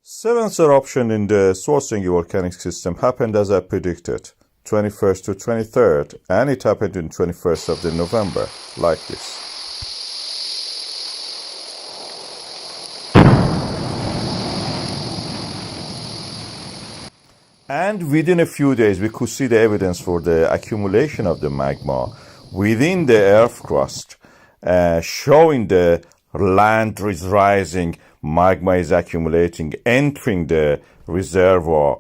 Seventh eruption in the Svartsengi volcanic system happened as I predicted, 21st to 23rd, and it happened in 21st of the November, like this. And within a few days, we could see the evidence for the accumulation of the magma within the earth crust, showing the land is rising, magma is accumulating, entering the reservoir.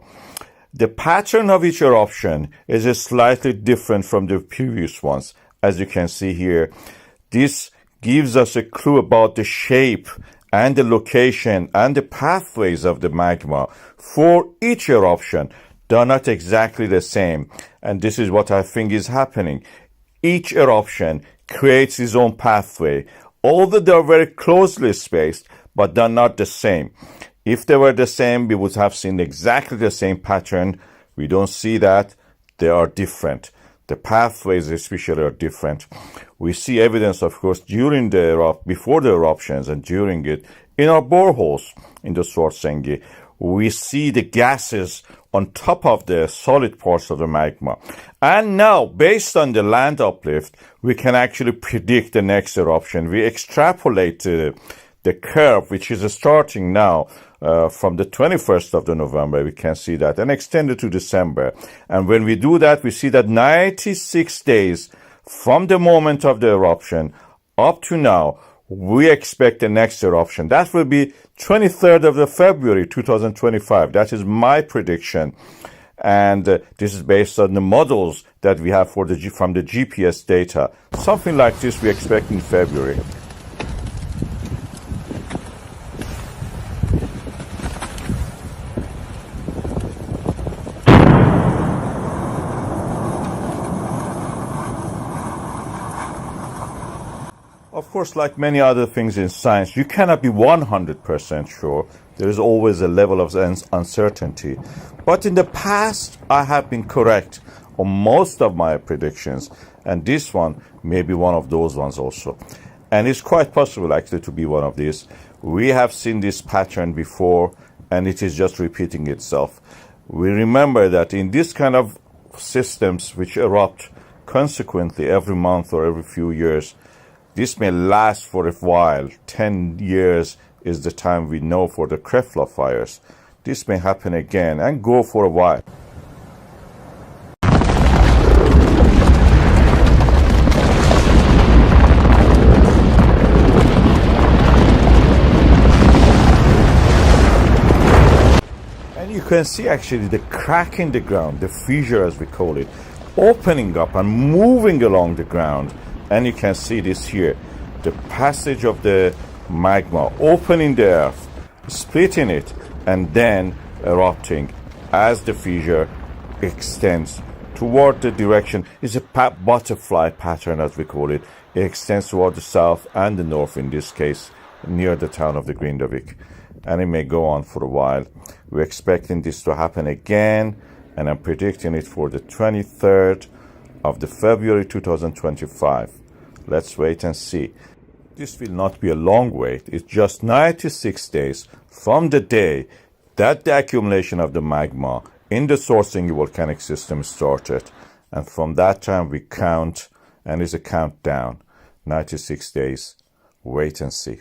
The pattern of each eruption is slightly different from the previous ones. As you can see here, this gives us a clue about the shape and the location and the pathways of the magma for each eruption. They're not exactly the same, and this is what I think is happening. Each eruption creates its own pathway, although they're very closely spaced, but they're not the same. If they were the same, we would have seen exactly the same pattern. We don't see that. They are different. The pathways especially are different. We see evidence, of course, before the eruptions and during it. In our boreholes in the Svartsengi, we see the gases on top of the solid parts of the magma. And now, based on the land uplift, we can actually predict the next eruption. We extrapolate the curve, which is starting now from the 21st of the November, we can see that, and extended to December. And when we do that, we see that 96 days from the moment of the eruption up to now, we expect the next eruption. That will be 23rd of the February 2025. That is my prediction. And this is based on the models that we have from the GPS data. Something like this we expect in February. Of course, like many other things in science, you cannot be 100% sure. There is always a level of uncertainty. But in the past, I have been correct on most of my predictions, and this one may be one of those ones also. And it's quite possible, actually, to be one of these. We have seen this pattern before, and it is just repeating itself. We remember that in this kind of systems which erupt consequently every month or every few years, this may last for a while. 10 years is the time we know for the Krefla fires. This may happen again and go for a while. And you can see actually the crack in the ground, the fissure as we call it, opening up and moving along the ground. And you can see this here, the passage of the magma, opening the earth, splitting it, and then erupting as the fissure extends toward the direction. It's a butterfly pattern, as we call it. It extends toward the south and the north, in this case, near the town of the Grindavík. And it may go on for a while. We're expecting this to happen again, and I'm predicting it for the 23rd of the February 2025. Let's wait and see. This will not be a long wait. It's just 96 days from the day that the accumulation of the magma in the Svartsengi volcanic system started. And from that time we count, and it's a countdown. 96 days. Wait and see.